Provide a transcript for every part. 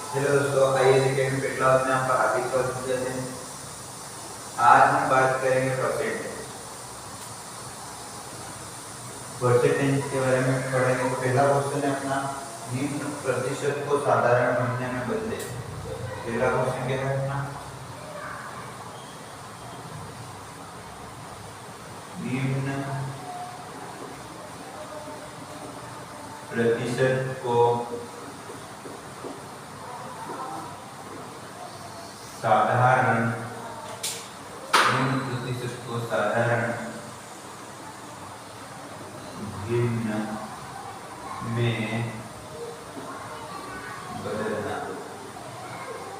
Hello दोस्तों, आइए second पे क्लास में आपका हार्दिक स्वागत है। आज हम बात करेंगे परसेंटेज के बारे में पढ़ेंगे। तो पहला क्वेश्चन है अपना, निम्न प्रतिशत को साधारण भिन्न में बदले। पहला क्वेश्चन क्या है अपना, निम्न प्रतिशत को साधारण भिन्न में बदलना।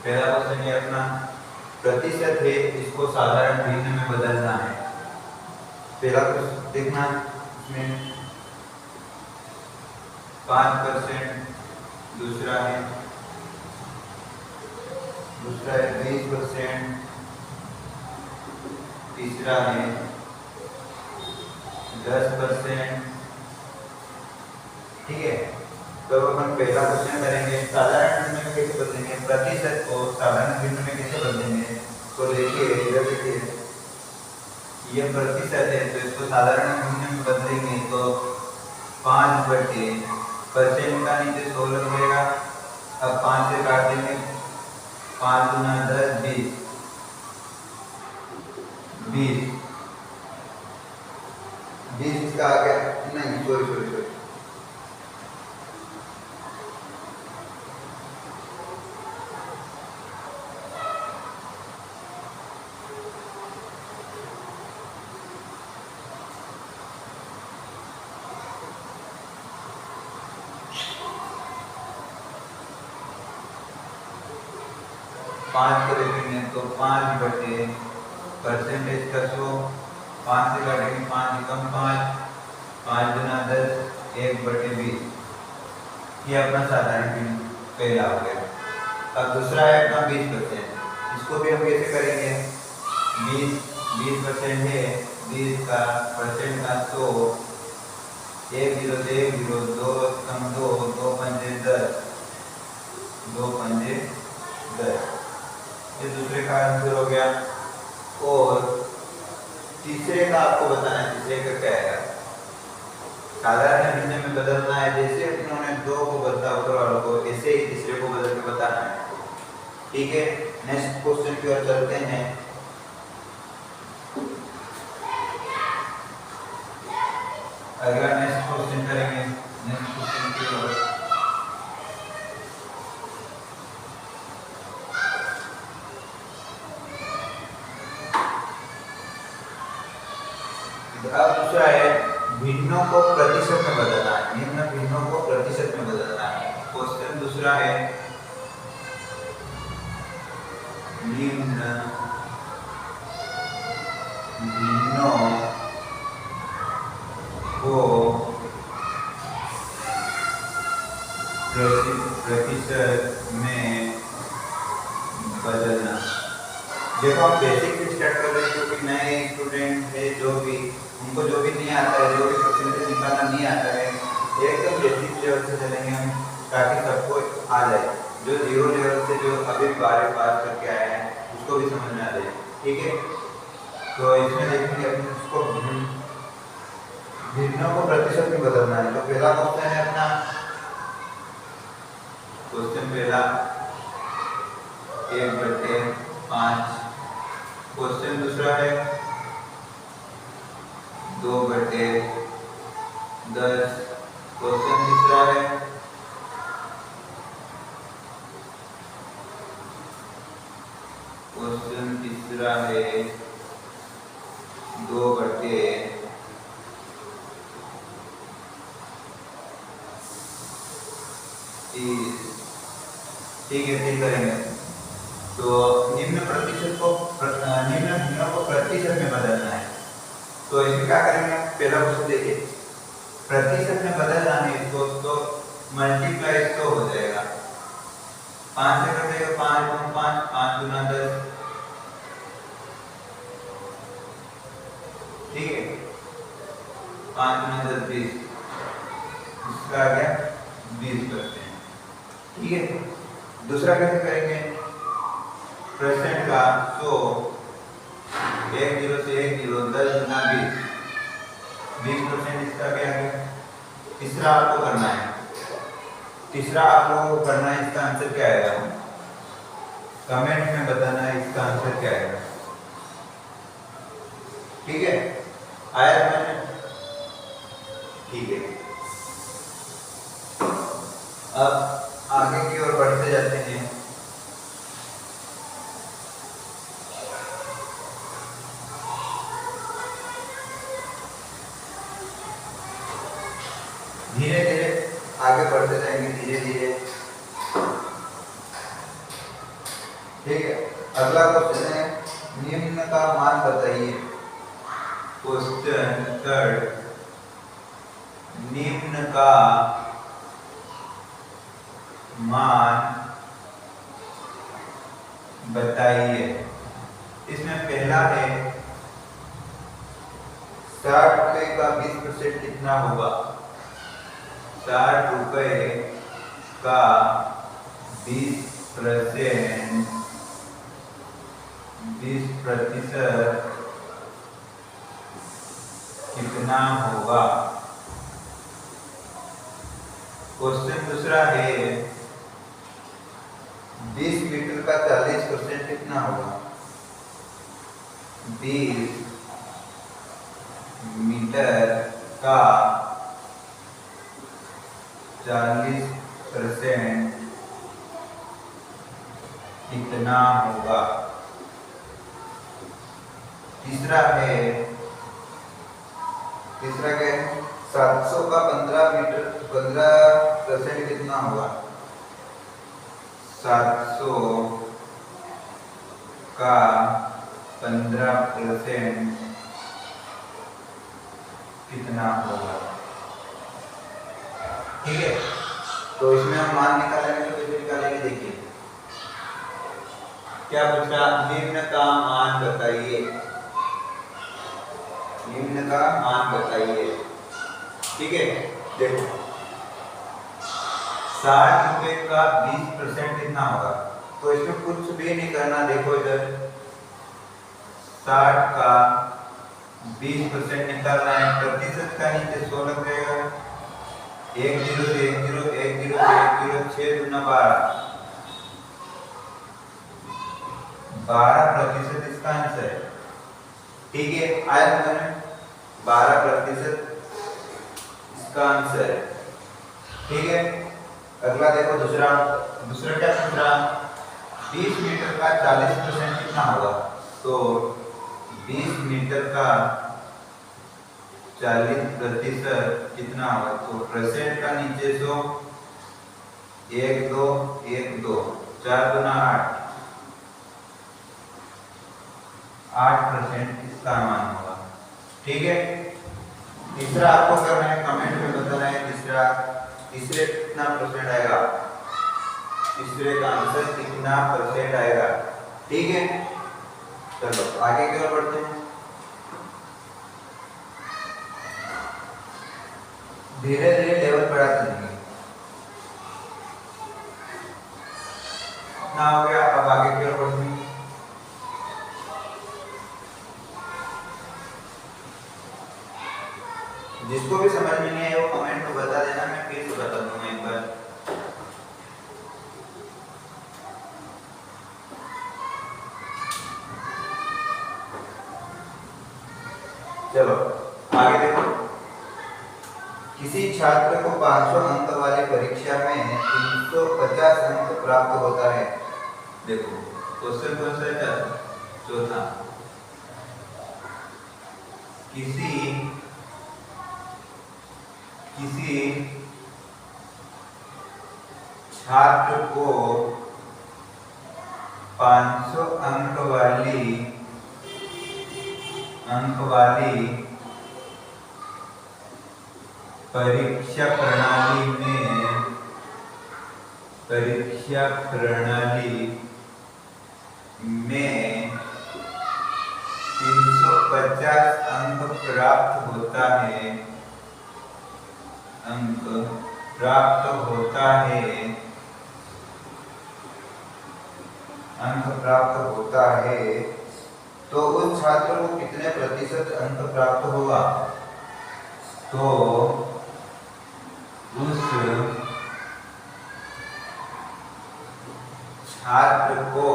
पहला क्वेश्चन ये अपना प्रतिशत है, इसको साधारण भिन्न में बदलना है। पहला क्वेश्चन देखना, इसमें 5%, दूसरा है 20%, तीसरा है 10%। ठीक है, तो हम पहला क्वेश्चन करेंगे साधारण भिन्न में कैसे बदलेंगे, प्रतिशत को साधारण भिन्न में कैसे बदलेंगे। तो देखिए इधर देखिए, ये प्रतिशत है तो इसको साधारण भिन्न में बदलेंगे तो 5/% का नीचे 100 लग जाएगा। अब 5 से काट देंगे, 5 गुना 10 20 इसका आ गया, नहीं सॉरी 5 को देखेंगे तो 5/% का 100, 5 से काटेंगे 5 कम 5 गुना 10 1/20। ये अपना साधारण भिन्न पहला हो गया। अब दूसरा है अपना 20%। इसको भी हम कैसे करेंगे, 20% है, 20 का परसेंट का 100, 1 0 से 1 0, 2 कम 2, 2 पंजे 10, 2 पंजे 10। ये दूसरे का आंसर हो गया। और तीसरे का आपको बताना है, तीसरे का क्या है, साधारण भिन्न में बदलना है। जैसे उन्होंने 2 को बदला ऊपर वालों को, ऐसे ही तीसरे को बदल के बताना है। ठीक है, नेक्स्ट क्वेश्चन की ओर चलते हैं। अगला नेक्स्ट क्वेश्चन करेंगे, नेक्स्ट क्वेश्चन की ओर। अब दूसरा है भिन्नों को प्रतिशत में बदलना है, निम्न भिन्नों को प्रतिशत में बदलना है। क्वेश्चन दूसरा है, निम्न भिन्नों को प्रतिशत में बदलना। देखो हम बेसिक से स्टार्ट कर रहे हैं, क्योंकि नए स्टूडेंट है, जो भी उनको जो भी नहीं आता है, जो भी परसेंटेज निकालना नहीं आता है, एकदम बेसिक लेवल से चलेंगे हम, ताकि सबको आ जाए। जो 0 लेवल से जो अभी 12 पास करके आए हैं उसको भी समझ में आ जाए। ठीक है, तो इसमें देखेंगे अपने उसको भिन्नों को प्रतिशत में बदलना है। तो पहला क्वेश्चन है अपना, क्वेश्चन पहला 1/5। क्वेश्चन दूसरा है 2/10। क्वेश्चन तीसरा है क्वेश्चन तीसरा है 2/30। ठीक है, ठीक करेंगे। तो निम्न प्रतिशत को निम्न भिन्नों को प्रतिशत में बदलना है। तो इसमें क्या करेंगे, पहला क्वेश्चन देखिए, प्रतिशत में बदलना है इसको, तो मल्टीप्लाई तो हो जाएगा, 5 से कटेगा 5 गुना 5, 5 गुना 10। ठीक है, 5 गुना 10 20, इसका आ गया 20%। ठीक है, दूसरा कैसे करेंगे? परसेंट का 100 1 0 से 1 0 10 गुना 20% इसका क्या है? तीसरा आपको करना है, तीसरा आप लोगों को करना है। इसका आंसर क्या आएगा? कमेंट में बताना है इसका आंसर क्या आएगा। ठीक है, आया मैंने? ठीक है, अब आगे की ओर बढ़ते जाते हैं। धीरे धीरे आगे बढ़ते जाएंगे, धीरे धीरे। ठीक है, अगला क्वेश्चन है, निम्न का मान बताइए। क्वेश्चन थर्ड, निम्न का मान बताइए। इसमें पहला है 60 रुपए का 20% कितना होगा? 60 रुपए का 20% कितना होगा? क्वेश्चन दूसरा है 20 मीटर का 40% कितना होगा? 20 मीटर का 40% कितना होगा? तीसरा है, तीसरा क्या है? 700 का 15% कितना होगा? 700 का 15% कितना होगा? ठीक है, तो इसमें हम मान निकालेंगे। तो कैसे निकालेंगे? देखिए क्या पूछा? निम्न का मान बताइए, निम्न का मान बताइए। ठीक है, देखो 60 रुपए का 20% कितना होगा? तो इसमें कुछ भी नहीं करना। देखो इधर 60 का 20% निकालना है, प्रतिशत का नीचे 100 लग जाएगा। 1 0 से 1 0 1 0 से 1 0 6 गुना 12% इसका आंसर है। ठीक है, आया मैंने 12% इसका आंसर है। ठीक है, अगला देखो दूसरा, दूसरा क्या पूछ रहा? 20 मीटर का 40% कितना होगा? तो 20 मीटर का 40% कितना होगा? तो परसेंट का नीचे 100 1 2 1 2 4 गुना 8% इसका मान होगा। ठीक है, तीसरा आपको करना है, कमेंट में बताना है तीसरा, तीसरे कितना परसेंट आएगा? तीसरे का आंसर कितना परसेंट आएगा? ठीक है, चलो आगे की ओर बढ़ते हैं। धीरे धीरे लेवल बढ़ाते जाएंगे। ना हो गया, अब आगे की ओर बढ़ते हैं। जिसको भी समझ में नहीं आया वो कमेंट में बता देना, मैं फिर से बता दूंगा एक बार। चलो आगे देखो, किसी छात्र को 500 अंक वाली परीक्षा में 350 अंक प्राप्त होता है। देखो क्वेश्चन कौन सा है? चौथा, किसी छात्र को 500 अंक वाली परीक्षा प्रणाली में 350 अंक प्राप्त होता है अंक प्राप्त होता है तो उस छात्र को कितने प्रतिशत अंक प्राप्त होगा? तो उस छात्र को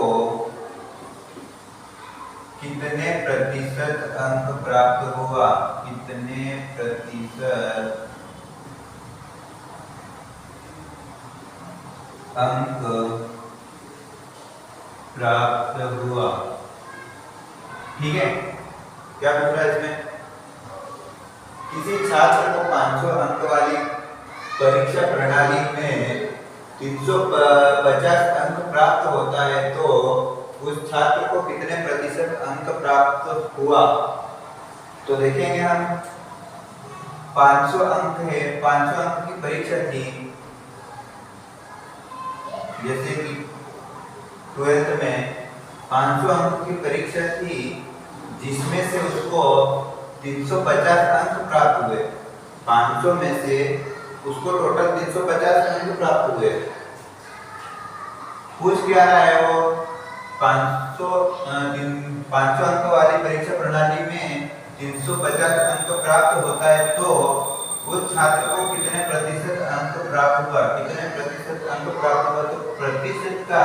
कितने प्रतिशत अंक प्राप्त हुआ? कितने प्रतिशत अंक प्राप्त हुआ? ठीक है, क्या पूछ रहा है इसमें? किसी छात्र को 500 अंक वाली परीक्षा प्रणाली में 350 अंक प्राप्त होता है तो उस छात्र को कितने प्रतिशत अंक प्राप्त हुआ? तो देखेंगे हम 500 अंक है, 500 अंक की परीक्षा थी, जैसे कि 12th में 500 अंक की परीक्षा थी जिसमें से उसको 350 अंक प्राप्त हुए। 500 में से उसको टोटल 350 अंक प्राप्त हुए। पूछ क्या रहा है वो? 500 अंक वाली परीक्षा प्रणाली में 350 अंक प्राप्त होता है तो उस छात्र को कितने प्रतिशत अंक प्राप्त हुआ? कितने प्रतिशत अंक प्राप्त हुआ? तो प्रतिशत का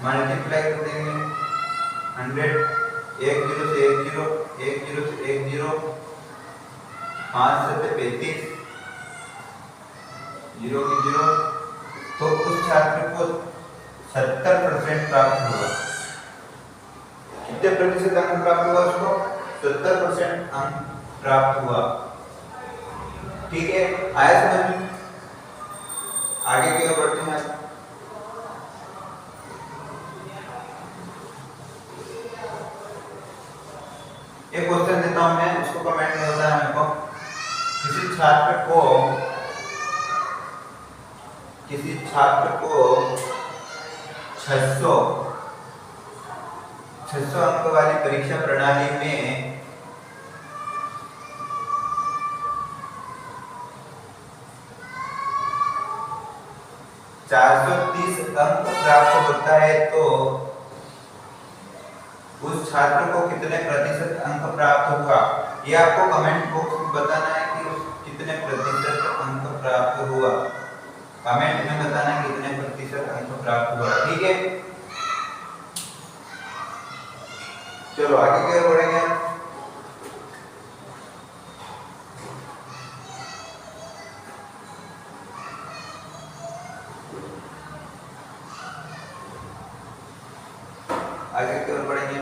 मल्टीप्लाई कर देंगे 100, 1 0 से 1 0, 1 0 से 1 0, 5 7 35, 0 की 0, तो उस छात्र को 70% प्राप्त होगा। कितने प्रतिशत अंक प्राप्त हुआ? उसको 70% अंक प्राप्त हुआ। ठीक है, आया समझ में? आगे की ओर बढ़ते हैं। एक क्वेश्चन देता हूं मैं, उसको कमेंट में बताना मेरे को। किसी छात्र को 600 अंक वाली परीक्षा प्रणाली में 430 अंक प्राप्त होता है तो उस छात्र को कितने प्रतिशत अंक प्राप्त हुआ? ये आपको कमेंट बॉक्स में बताना है कि कितने प्रतिशत अंक प्राप्त हुआ। कमेंट में बताना है कितने प्रतिशत अंक प्राप्त हुआ। ठीक है, चलो आगे क्या बढ़ेंगे। आगे की ओर बढ़ेंगे।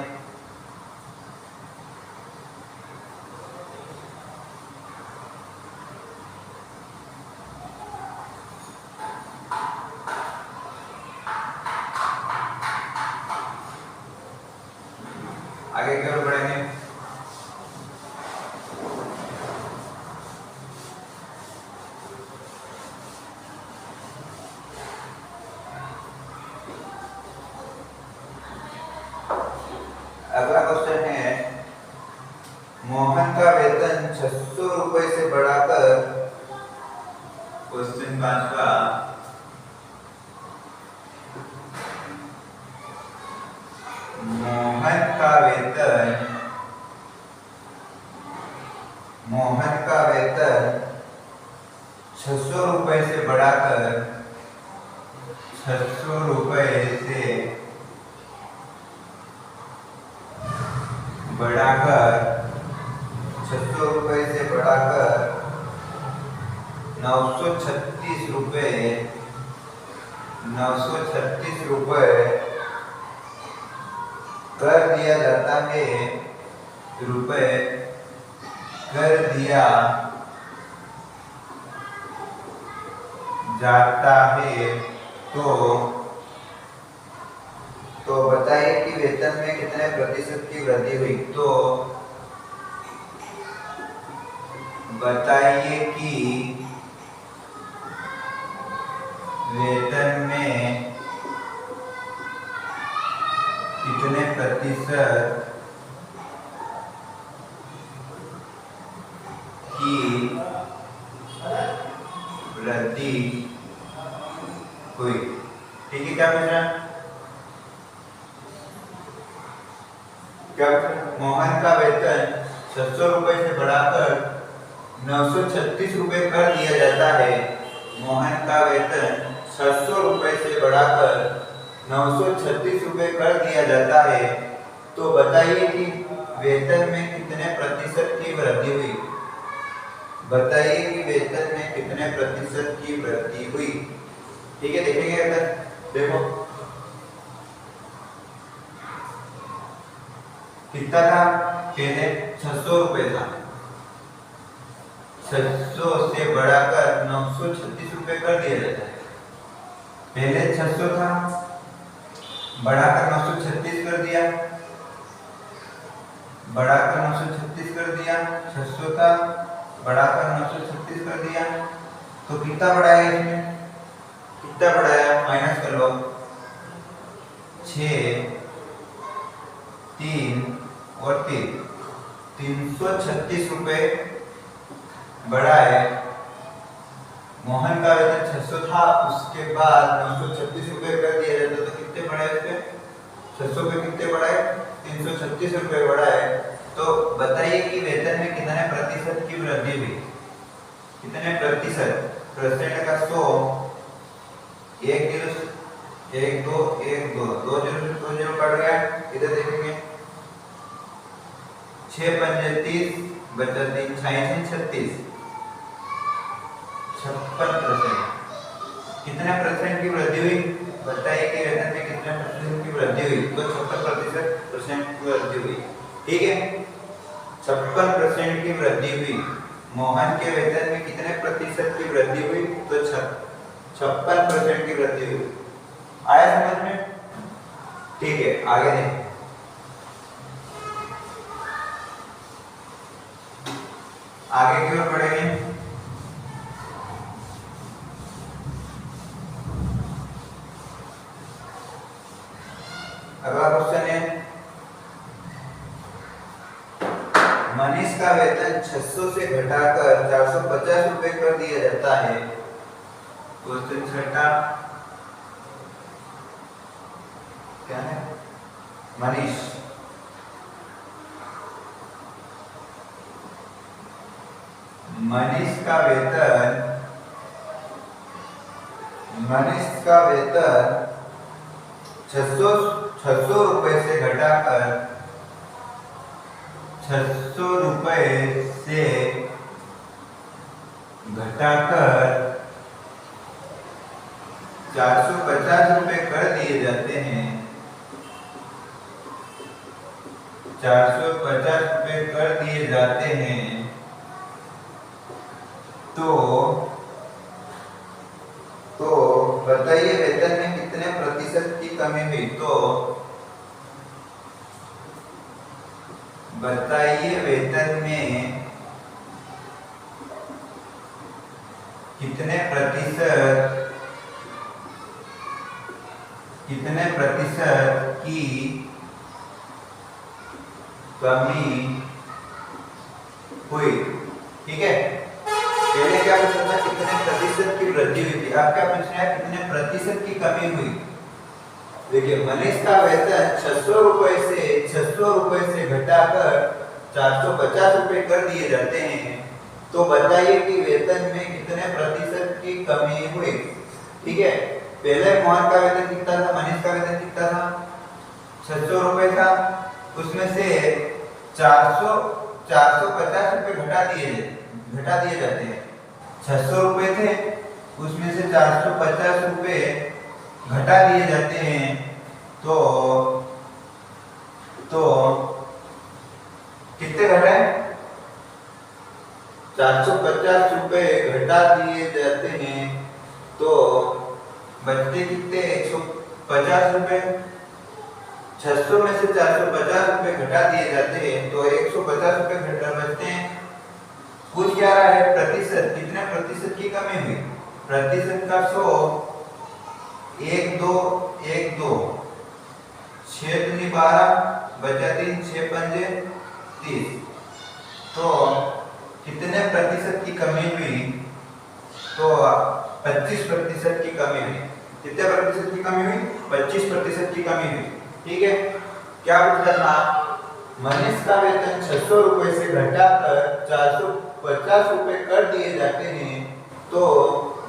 आगे की ओर बढ़ेंगे। अगला क्वेश्चन है, मोहन का वेतन 600 रुपए से बढ़ाकर, क्वेश्चन 5वां, मोहन का वेतन 600 रुपए से बढ़ाकर 600 रुपए से बढ़ाकर 936 रुपए कर दिया जाता है, तो बताइए कि वेतन में कितने प्रतिशत की वृद्धि हुई? तो बताइए कि वेतन में कितने प्रतिशत की वृद्धि हुई। ठीक है, क्या पूछ रहा है? क्या मोहन का वेतन 600 रुपए से बढ़ाकर 936 रुपए कर दिया जाता है। मोहन का वेतन 600 रुपए से बढ़ाकर 936 रुपए कर दिया जाता है। तो बताइए कि वेतन में कितने प्रतिशत की वृद्धि हुई। बताइए कि वेतन में कितने प्रतिशत की वृद्धि हुई। ठीक है, देखेंगे अगर देखो कितना था, पहले 600 रुपए था, 600 से बढ़ाकर 936 रुपए कर दिया जाता है। पहले 600 था, बढ़ाकर 936 कर दिया, बढ़ाकर 936 कर दिया, 600 था, बढ़ाकर 936 कर दिया। तो कितना बढ़ाया इसमें, कितना बढ़ाया, माइनस कर लो, 6 3 और 3, 336 रुपए बढ़ा है। मोहन का वेतन 600 था, उसके बाद 936 रुपए कर दिया जाता, तो कितने बढ़ाए इसमें, 600 पे कितने बढ़ाए, 336 रुपए बढ़ाए। तो बताइए कि वेतन में कितने प्रतिशत की वृद्धि हुई, कितने प्रतिशत, परसेंट का 100, 1 0 1 2 1 2 2 0 2 0 कट गया। इधर देखेंगे 6 5 30 बचा 3 6 36, 56%। कितने परसेंट की वृद्धि हुई, बताइए कि वेतन में कितने परसेंट की वृद्धि हुई। तो 56% की वृद्धि हुई। ठीक है, 56% की वृद्धि हुई। मोहन के वेतन में कितने प्रतिशत की वृद्धि हुई, तो 56% की वृद्धि हुई। आया समझ में। ठीक है, आगे देखें, आगे की ओर बढ़ेंगे। अगला क्वेश्चन है, मनीष का वेतन 600 से घटाकर 450 रुपए कर दिया जाता है। क्वेश्चन छठा क्या है, मनीष का वेतन 600 रुपए से घटाकर 450 रुपए कर दिए जाते हैं। 450 रुपए कर दिए जाते हैं। तो बताइए वेतन में कितने प्रतिशत की कमी हुई। तो बताइए वेतन में कितने प्रतिशत की कमी हुई। ठीक है, पहले क्या पूछा था, कितने प्रतिशत की वृद्धि हुई थी। अब क्या पूछना है, कितने प्रतिशत की कमी हुई। देखिए, मनीष का वेतन 600 रुपए से घटाकर 450 रुपए कर दिए जाते हैं। तो बताइए कि वेतन में कितने प्रतिशत की कमी हुई। ठीक है, पहले मोहन का वेतन कितना था, मनीष का वेतन कितना था, 600 रुपए था, उसमें से 450 रुपए घटा दिए जाते हैं। 600 रुपए थे, उसमें से 450 रुपए घटा दिए जाते हैं। तो कितने घटाए, 450 रुपए घटा दिए जाते हैं। तो बचते कितने, 150 रुपए। 600 में से 450 रुपए घटा दिए जाते हैं, तो 150 रुपए घटा बचते हैं। पूछ क्या रहा है, प्रतिशत, कितने प्रतिशत की कमी हुई। प्रतिशत का 100, 1 2 1 2 6 दूनी 12 बचा 3 6 पंजे 30। तो कितने प्रतिशत की कमी हुई, तो 25% की कमी हुई। कितने प्रतिशत की कमी हुई, 25% की कमी हुई। ठीक है, क्या पूछा था, मनीष का वेतन 600 रुपए से घटाकर 450 रुपए कर दिए जाते हैं, तो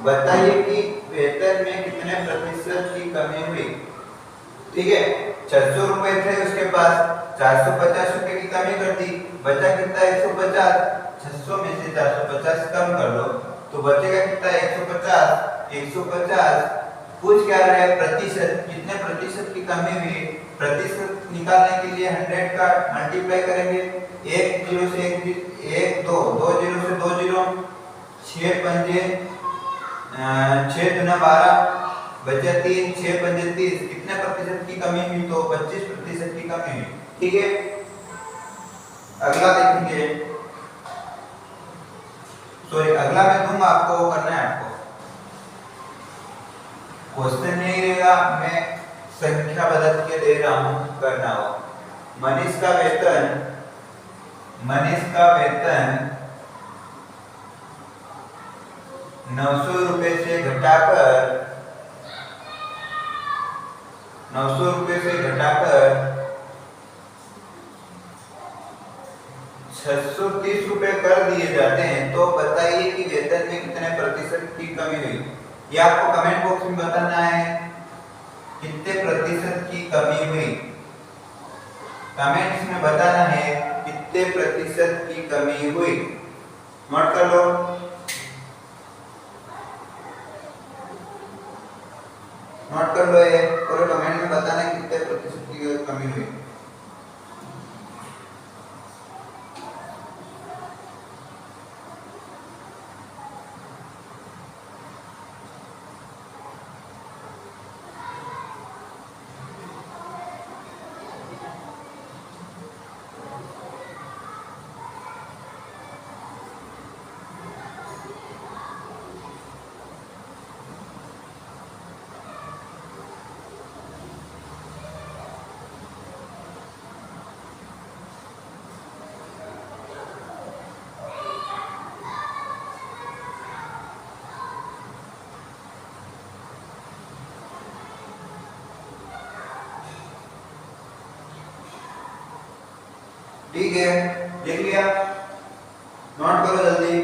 बताइए कि वेतन में कितने प्रतिशत की कमी हुई। ठीक है, 600 रुपए थे उसके पास, 450 रुपए की कमी कर दी, बचा कितना 150। 600 में से 450 कम कर लो तो बचेगा कितना 150। 150 पूछ क्या रहा है, प्रतिशत, कितने प्रतिशत की कमी हुई। प्रतिशत निकालने के लिए 100 का मल्टीप्लाई करेंगे, 1 0 से 1 2 2 0 से 2 0, 6 पंजे 6 दूना 12, बचा 3, 6 पंजे 30, कितने प्रतिशत की कमी हुई, तो 25% की कमी हुई। ठीक है, अगला देखेंगे, सॉरी अगला मैं दूंगा आपको, करना है आपको, क्वेश्चन नहीं रहेगा, मैं संख्या बदल के दे रहा हूं, करना हो। मनीष का वेतन 900 रुपए से घटाकर 630 रुपए कर दिए जाते हैं, तो बताइए कि वेतन में कितने प्रतिशत की कमी हुई। ये आपको कमेंट बॉक्स में बताना है कितने प्रतिशत की कमी हुई, कमेंट्स में बताना है कितने प्रतिशत की कमी हुई। नोट कर लो, नोट कर लो ये, और कमेंट में बताना है कितने प्रतिशत की कमी हुई। ठीक है, देख लिया, नोट करो जल्दी।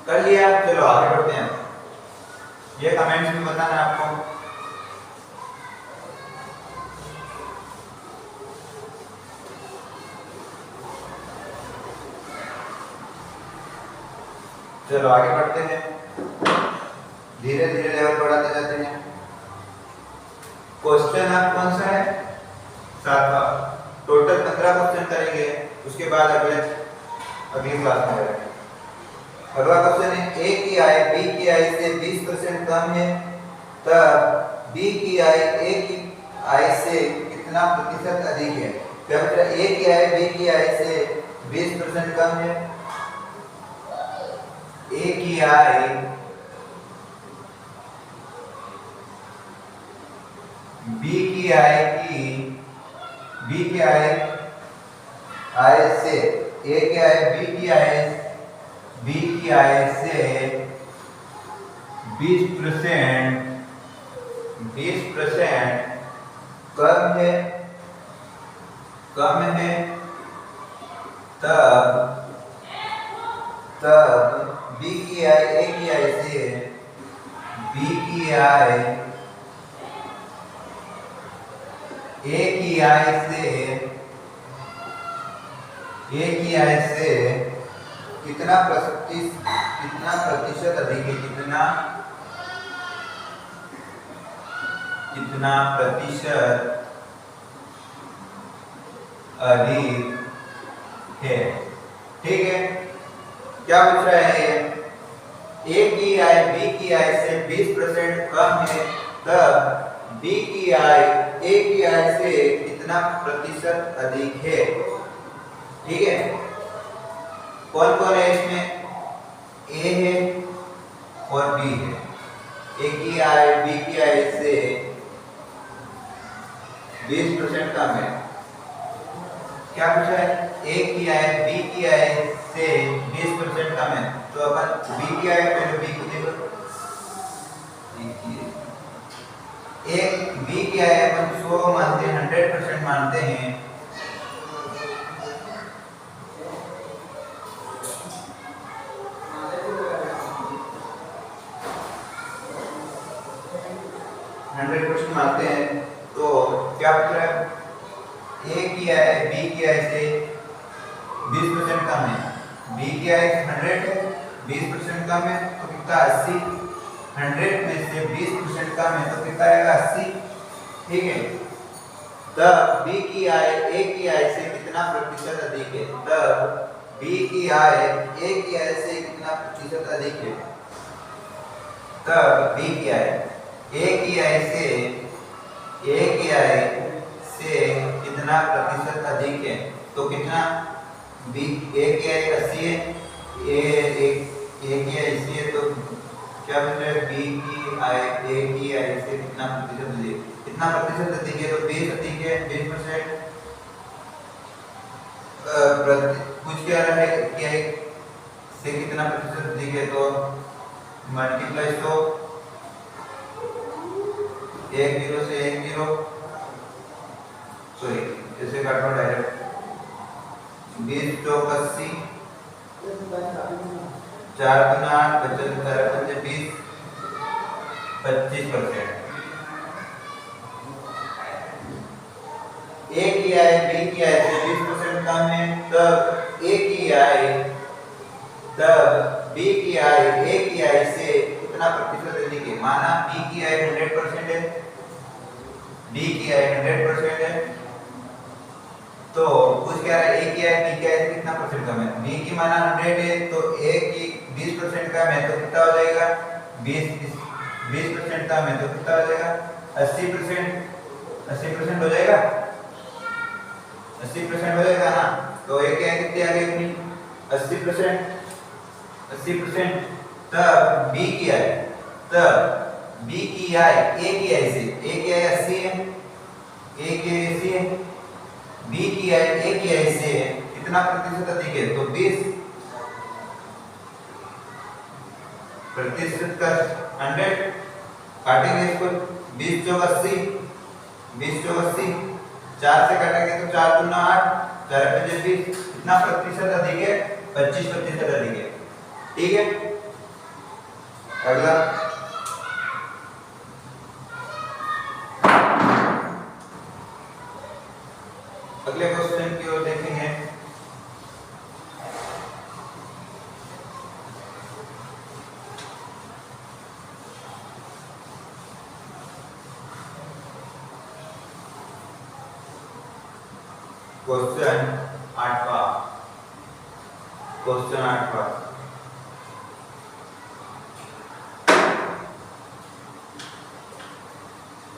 कर लिया, चलो आगे बढ़ते हैं। ये कमेंट्स में बताना है आपको। चलो आगे बढ़ते हैं, धीरे धीरे लेवल बढ़ाते जाते हैं। क्वेश्चन आप कौन सा है, 7वां, टोटल 15 क्वेश्चन करेंगे, उसके बाद अगली क्लास में करेंगे। अगला क्वेश्चन है, ए की आय बी की आय से 20% कम है, तब बी की आय ए की आय से कितना प्रतिशत अधिक है। क्या मतलब ए की आय बी की आय से 20% कम है, ए की आय बी की आय से, ए की आय बी की आय से 20% कम है, तब बी की आय ए की आय से बी की आय ए की आय से कितना प्रतिशत अधिक है, कितना प्रतिशत अधिक है। ठीक है, क्या पूछ रहा है ये, ए की आय बी की आय से 20% कम है, तब बी की आय ए की आय से कितना प्रतिशत अधिक है। ठीक है, कौन कौन है इसमें, ए है और बी है। ए की आय बी की आय से 20% कम है। क्या पूछा है, ए की आय बी की आय से 20% कम है, तो अपन बी की आए पहले बी की देखो, एक बी की आए अपन 100 मानते हैं, 100% मानते हैं, मानते हैं। तो क्या पूछ रहा है, ए की आय बी की आय से 20% कम है, बी की आय 100 है, 20% कम है तो कितना 80, 100 में से 20% कम है तो कितना आएगा 80, ठीक है। तब बी की आय ए की आय से कितना प्रतिशत अधिक है, तब बी की आय ए की आय से कितना प्रतिशत अधिक है, तब बी की आय ए की आय से कितना प्रतिशत अधिक है, तो कितना बी ए की आय 80 है, ए की आय 80 है, तो क्या बन रहा है बी की आय ए की आय से कितना प्रतिशत अधिक, कितना प्रतिशत अधिक है, तो 20 अधिक है, 20% कुछ क्या रहा है क्या है से कितना प्रतिशत अधिक है, तो मल्टीप्लाई तो 1 0 से 1 0, सॉरी ऐसे काटो डायरेक्ट, 20 चौक 80, 4 गुना 8 75 पंजे 20, 25%। ए की आय बी की आय से 20% कम है, तब ए की आय तब बी की आय ए की आय से कितना प्रतिशत अधिक है, माना बी की आय 100% है, डी की आय 100% है, तो कुछ क्या है ए की आय बी की आय से कितना परसेंट कम है, बी की माना 100 है तो ए की 20% कम है तो कितना हो जाएगा 20% कम है तो कितना हो जाएगा 80% हो जाएगा, 80% हो जाएगा ना। तो ए की आय कितनी आ गई अपनी 80%, तब बी की आय ए की आय से, ए की आय 80 है, ए की आय 80 है, बी की आय ए की आय से कितना प्रतिशत अधिक है, तो 20% का 100 काटेंगे इसको, 20 चौक 80, 20 चौक 80, 4 से काटेंगे तो 4 गुना 8, 4 पंजे 20, कितना प्रतिशत अधिक है 25% अधिक है, ठीक है। अगला अगले क्वेश्चन की ओर देखेंगे। क्वेश्चन 8वां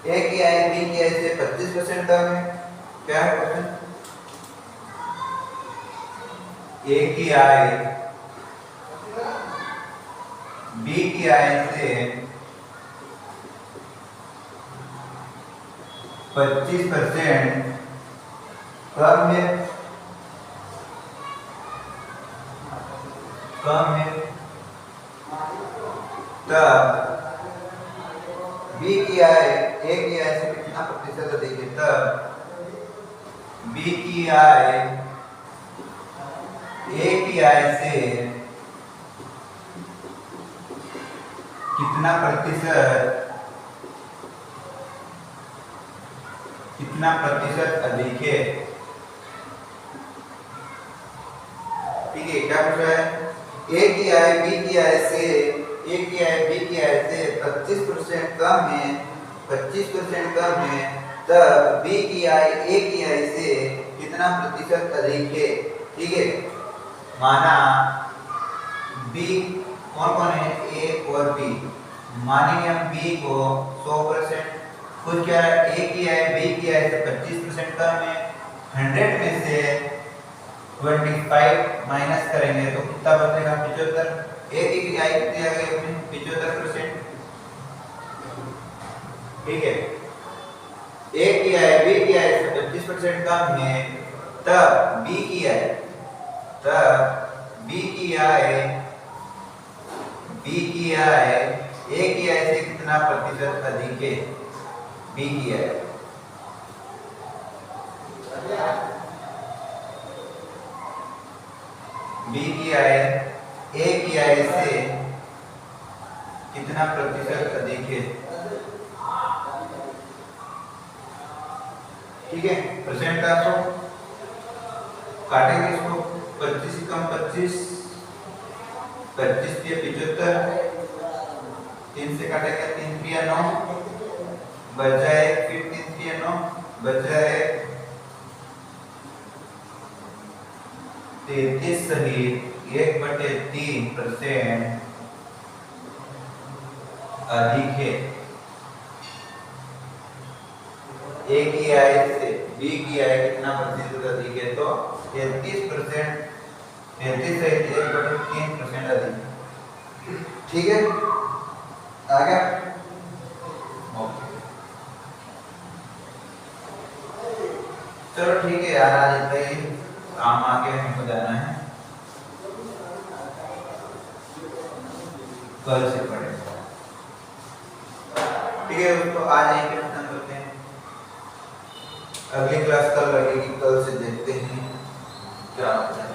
ए की आय बी की आय से 25% कम है, क्या है क्वेश्चन, ए की आय बी की आय से 25% कम है, तब बी की आय ए की आय से कितना प्रतिशत अधिक है, तब बी की आय ए की आय से कितना प्रतिशत अधिक है, ठीक है। क्या पूछ रहा है, ए की आय बी की आय से, ए की आय बी की आय से 25% कम है, 25% कम है, तब बी की आय ए की आय से कितना प्रतिशत अधिक है, ठीक है। माना बी कौन कौन है, ए और बी, मानेंगे हम बी को 100%, कुछ क्या है ए की आय बी की आय से 25% कम है, 100 में से 25 माइनस करेंगे तो कितना बचेगा 75, ए की आय कितनी आ गई अपनी 75%, ठीक है। ए की आय बी की आय से 25% कम है, तब बी की आय बी की आई ए की आई से कितना प्रतिशत अधिक है? बी की आई बी की आई ए की आई से कितना प्रतिशत अधिक है? ठीक है, परसेंट का तो काटेंगे इसको। 25 कम 25, 25 के 75, 3 से काटेंगे 3 3 9, बचा है फिर 3 3 9, बचा है 33 सहित 1/3% अधिक है। ए की आई से बी की आई कितना प्रतिशत अधिक है? तो 33%, 33 से 1/3% अधिक। ठीक है, आ गया? ओके, चलो ठीक है यार, आज इतना ही, काम आ गया, हमको जाना है, कल से पढ़ेंगे। ठीक है, तो आज यहीं पे खत्म करते हैं। अगली क्लास कल लगेगी, कल से देखते हैं क्या होता है।